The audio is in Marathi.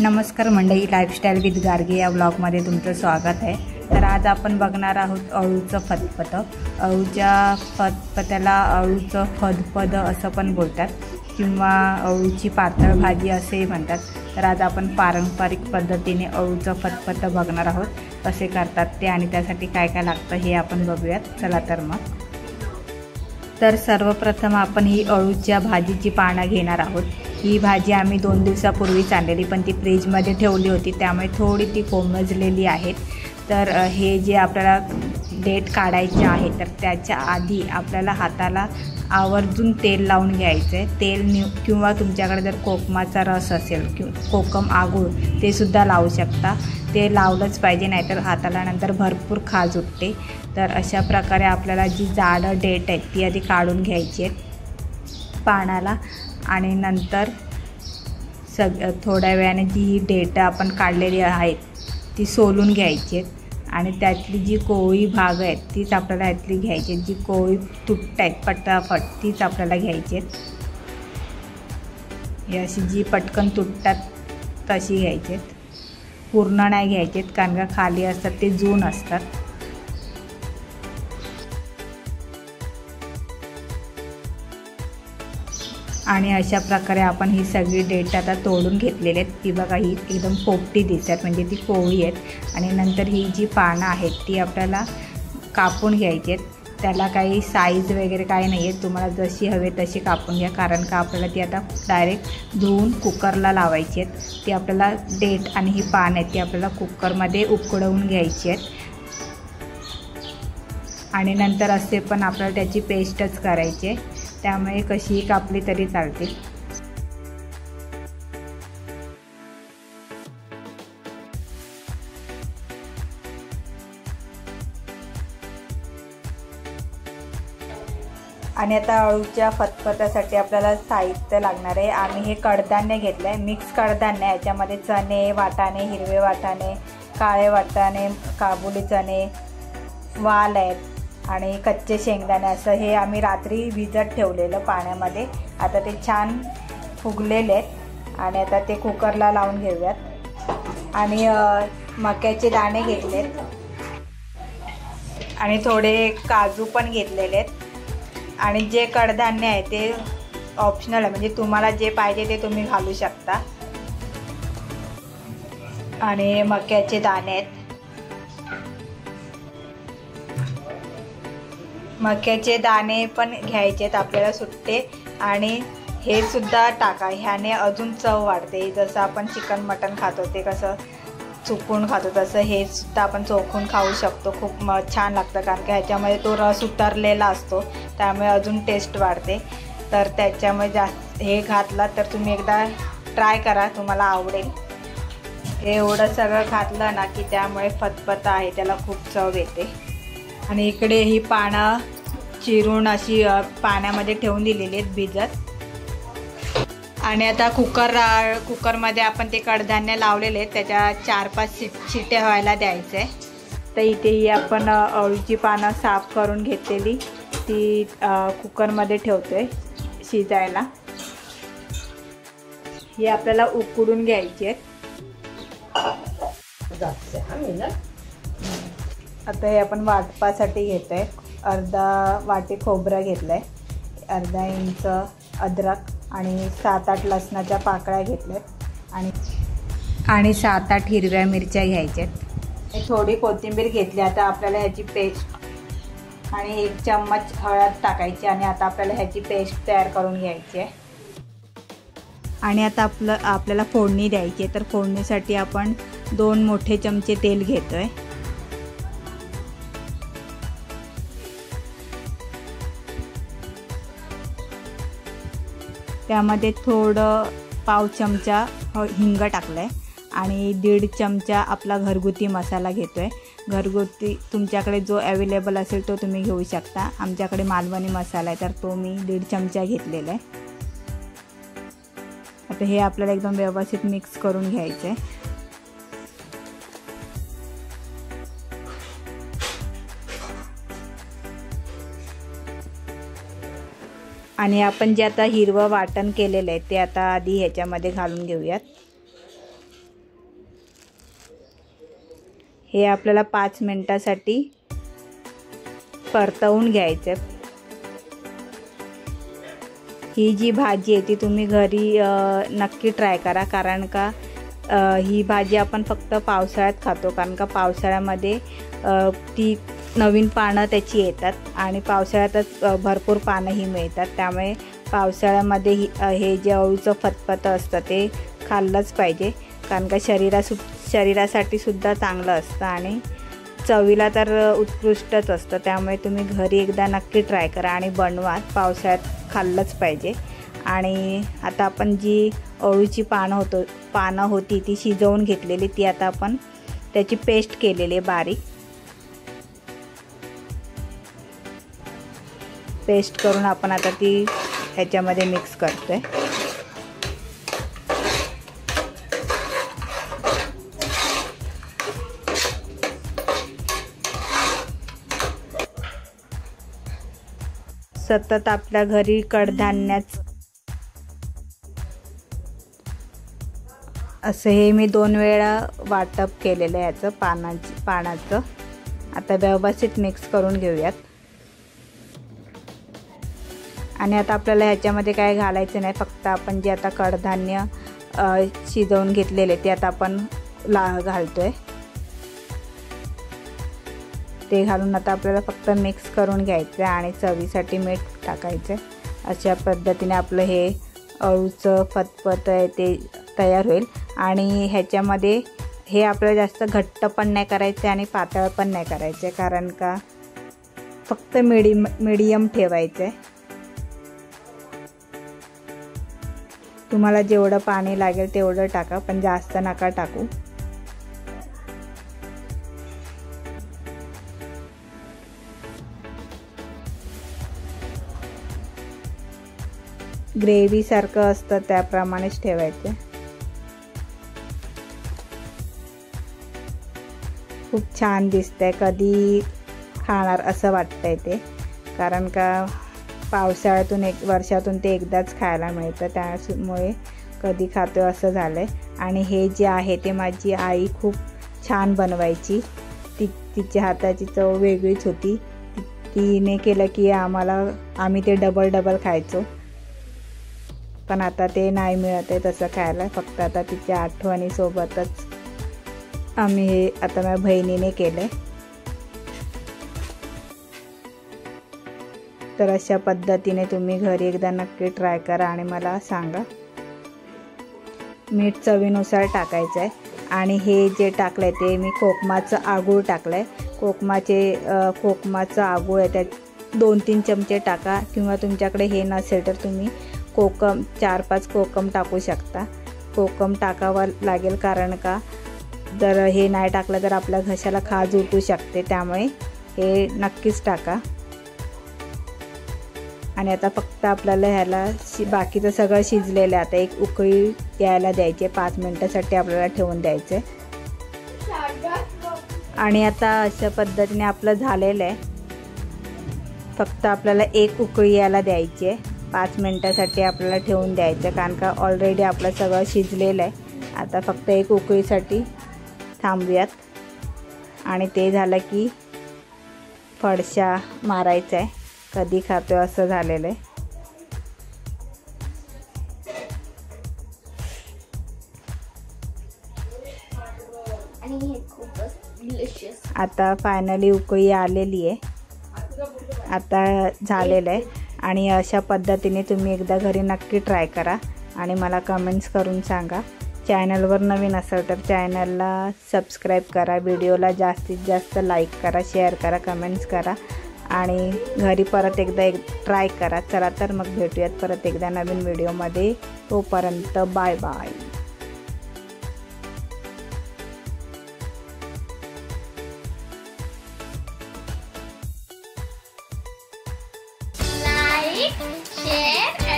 नमस्कार मंडळी, लाईफस्टाईल विथ गार्गे या ब्लॉगमध्ये तुमचं स्वागत आहे। तर आज आपण बघणार आहोत अळूचं फतफतं। अळूच्या फतफत्याला अळूचं फदफद असं पण बोलतात किंवा अळूची पातळ भाजी असे म्हणतात। तर आज आपण पारंपरिक पद्धतीने अळूचं फतफतं बघणार आहोत, कसे करतात ते आणि त्यासाठी काय काय लागतं हे आपण बघूयात। चला तर मग। तर सर्वप्रथम आपण ही अळूच्या भाजीची पानं घेणार आहोत। ही भाजी आम्ही 2 दिवसापूर्वीच आणलेली, पण ती फ्रीजमध्ये ठेवली होती, त्यामुळे थोडी ती कोमजलेली आहे। तर हे जे आपल्याला देठ काढायचे आहे, तर त्याच्या आधी आपल्याला हाताला आवर्जून तेल लावून घ्यायचं आहे। तेल किंवा तुमच्याकडे जर कोकमाचा रस असेल किंवा कोकम आगूळ ते सुद्धा लावू शकता। ते लावलंच पाहिजे, नाहीतर हाताला नंतर भरपूर खाज उठते। तर अशा प्रकारे आपल्याला जी जाड देठ आहे ती आधी काढून घ्यायची आहे पानाला, आणि नंतर थोड्या वेळाने जी देठ आपण काढलेली आहेत ती सोलून घ्यायची आहेत, आणि त्यातली जी कोवळी भाग आहेत तीच आपल्याला यातली घ्यायची आहेत। जी कोवळी तुटत आहेत पटापट तीच आपल्याला घ्यायची आहेत। ही अशी जी पटकन तुटतात तशी घ्यायची आहेत, पूर्ण नाही घ्यायचे आहेत, कारण का खाली असतात ते जून असतात। आणि अशा प्रकारे आपण ही सगळी देठ आता तोडून घेतलेली आहेत। ती बघा, ही एकदम पोपटी दिसतात, म्हणजे ती कोवळी आहेत। आणि नंतर ही जी पानं आहेत ती आपल्याला कापून घ्यायची आहेत। त्याला काही साईज वगैरे काही नाही आहे, तुम्हाला जशी हवे तशी कापून घ्या, कारण का आपल्याला ती आता डायरेक्ट धुवून कुकरला लावायची आहेत। ती आपल्याला देठ आणि ही पान आहेत ती आपल्याला कुकरमध्ये उकडवून घ्यायची आहेत, आणि नंतर असे पण आपल्याला त्याची पेस्टच करायची आहे, त्यामुळे कशीही कापली तरी चालते। आणि आता अळूच्या फतफत्यासाठी आपल्याला साहित्य लागणार आहे। आम्ही हे कडधान्य घेतलं आहे, मिक्स कडधान्य। याच्यामध्ये चणे, वाटाणे, हिरवे वाटाणे, काळे वाटाणे, काबुली चणे, वाल आहेत आणि कच्चे शेंगदाणे। असं हे आम्ही रात्री भिजत ठेवलेलं पाण्यामध्ये। आता ते छान फुगलेले आहेत, आणि आता ते कुकरला लावून घेऊयात। आणि मक्याचे दाणे घेतलेत, आणि थोडे काजू पण घेतलेले आहेत। आणि जे कडधान्य आहे ते ऑप्शनल आहे, म्हणजे तुम्हाला जे पाहिजे ते तुम्ही घालू शकता। आणि मक्याचे दाणे आहेत, मक्याचे दाणे पण घ्यायचे आहेत आपल्याला सुट्टे, आणि हे सुद्धा टाका, ह्याने अजून चव वाढते। जसं आपण चिकन मटन खातो ते कसं चुकून खातो, तसं हे सुद्धा आपण चोखून खाऊ शकतो। खूप छान लागतं, कारण की ह्याच्यामध्ये तो रस उतरलेला असतो, त्यामुळे अजून टेस्ट वाढते। तर त्याच्यामुळे जास्त हे घातला तर तुम्ही एकदा ट्राय करा, तुम्हाला आवडेल। एवढं सगळं घातलं ना की त्यामुळे फतफता आहे त्याला खूप चव येते। आणि इकडे ही पानं चिरून अशी पाण्यामध्ये ठेवून दिलेली आहेत भिजत। आणि आता कुकरमध्ये आपण ते कडधान्य लावलेले आहेत, त्याच्या 4-5 शिट्ट्या व्हायला द्यायचे। तर इथे ही आपण अळूची पानं साफ करून घेतलेली ती कुकरमध्ये ठेवतोय शिजायला। ही आपल्याला उकडून घ्यायची आहेत। आता हे आपण वाटपासाठी घेतोय। अर्धा वाटी खोबरं घेतलंय, अर्धा इंच अद्रक, आणि 7-8 लसणाच्या पाकळ्या घेतल्यात, आणि 7-8 हिरव्या मिरच्या घ्यायच्यात। थोडी कोथिंबीर घेतली। आता आपल्याला ह्याची पेस्ट, आणि 1 चम्मच हळद टाकायची, आणि आता आपल्याला ह्याची पेस्ट तयार करून घ्यायची आहे। आणि आता आपल्याला फोडणी द्यायची आहे। तर फोडणीसाठी आपण 2 मोठे चमचे तेल घेतोय। त्यामध्ये थोडं पाव चमचा हिंग टाकलं आहे, आणि 1.5 चमचा आपला घरगुती मसाला घेतो आहे। घरगुती तुमच्याकडे जो अवेलेबल असेल तो तुम्ही घेऊ शकता। आमच्याकडे मालवणी मसाला आहे, तर तो मी 1.5 चमचा घेतलेला आहे। आता हे आपल्याला एकदम व्यवस्थित मिक्स करून घ्यायचं आहे। आणि आपण जे आता हिरवं वाटण केलेलं आहे ते आता आधी ह्याच्यामध्ये घालून घेऊयात। हे आपल्याला 5 मिनिटासाठी परतवून घ्यायचं आहे। ही जी भाजी आहे ती तुम्ही घरी नक्की ट्राय करा, कारण का ही भाजी आपण फक्त पावसाळ्यात खातो, कारण का पावसाळ्यामध्ये ती नवीन पानं त्याची येतात आणि पावसाळ्यातच भरपूर पानंही मिळतात। त्यामुळे पावसाळ्यामध्ये हे जे अळूचं फतफतं असतं ते खाल्लंच पाहिजे, कारण का शरीरासाठी सुद्धा चांगलं असतं आणि चवीला तर उत्कृष्टच असतं। त्यामुळे तुम्ही घरी एकदा नक्की ट्राय करा आणि बनवा, पावसाळ्यात खाल्लंच पाहिजे। आणि आता आपण जी अळूची पानं होती ती शिजवून घेतलेली, ती आता आपण त्याची पेस्ट केलेली आहे बारीक। पेस्ट करून आपण आता ती ह्याच्यामध्ये मिक्स करतोय। सतत आपल्या घरी कडधान्याचं असं हे मी 2 वेळा वाटप केलेलं आहे याचं पानाचं। आता व्यवस्थित मिक्स करून घेऊयात। आणि आता आपल्याला ह्याच्यामध्ये काय घालायचं नाही, फक्त आपण जे आता कडधान्य शिजवून घेतलेले ते आता आपण घालतोय। ते घालून आता आपल्याला फक्त मिक्स करून घ्यायचं आणि चवीसाठी मीठ टाकायचं। अशा पद्धतीने आपलं हे अळूचं फतफत आहे ते तयार होईल। आणि ह्याच्यामध्ये हे आपल्याला जास्त घट्ट पण नाही करायचं आणि पातळ पण नाही करायचं, कारण का फक्त मीडियम ठेवायचं आहे। तुम्हाला जेवढं पाणी लागेल तेवढं टाका, पण जास्त नका टाकू। ग्रेव्ही सारखं असतं त्याप्रमाणेच ठेवायचं। खूप छान दिसतंय, कधी खाणार असं वाटतंय ते, कारण का पावसाळ्यातून वर्षातून ते एकदाच खायला मिळतं, त्यामुळे कधी खातो असं झालंय। आणि हे जे आहे ते माझी आई खूप छान बनवायची, तिच्या हाताची चव वेगळीच होती। तिने केलं की आम्ही ते डबल खायचो, पण आता ते नाही मिळत आहे तसं खायला। फक्त आता तिच्या आठवणीसोबतच आम्ही हे आता माझ्या बहिणीने केलं। तर अशा पद्धतीने तुम्ही घरी एकदा नक्की ट्राय करा आणि मला सांगा। मीठ चवीनुसार टाकायचं आहे। आणि हे जे टाकलं आहे ते मी कोकमाचं आगूळ टाकलं आहे। कोकमाचं आगूळ आहे त्यात 2-3 चमचे टाका, किंवा तुमच्याकडे हे नसेल तर तुम्ही 4-5 कोकम टाकू शकता। कोकम टाकावं लागेल, कारण का जर हे नाही टाकलं तर आपल्या घशाला खाज उठू शकते, त्यामुळे हे नक्कीच टाका। आणि आता फक्त आपल्याला ह्याला बाकीचं सगळं शिजलेलं आहे, आता एक उकळी यायला द्यायची, 5 मिनिटासाठी आपल्याला ठेवून द्यायचे। आणि आता अशा पद्धतीने आपलं झालेलं आहे, फक्त आपल्याला एक उकळी यायला द्यायची आहे, 5 मिनिटासाठी आपल्याला ठेवून द्यायचं, कारण का ऑलरेडी आपलं सगळं शिजलेलं आहे। आता फक्त एक उकळीसाठी थांबूयात। आणि ते झालं की फडशा मारायचा आहे, कधी खातोय असं झालेलं आहे। आता फायनली उकळी आलेली आहे, आता झालेलं आहे। आणि अशा पद्धतीने तुम्ही एकदा घरी नक्की ट्राय करा आणि मला कमेंट्स करून सांगा। चॅनलवर नवीन असाल तर चॅनलला सबस्क्राईब करा, व्हिडिओला जास्तीत जास्त लाईक करा, शेअर करा, कमेंट्स करा आणि घरी परत एकदा ट्राय करा। चला तर मग भेटूयात परत एकदा नवीन व्हिडिओमध्ये, तोपर्यंत बाय बाय। Like, share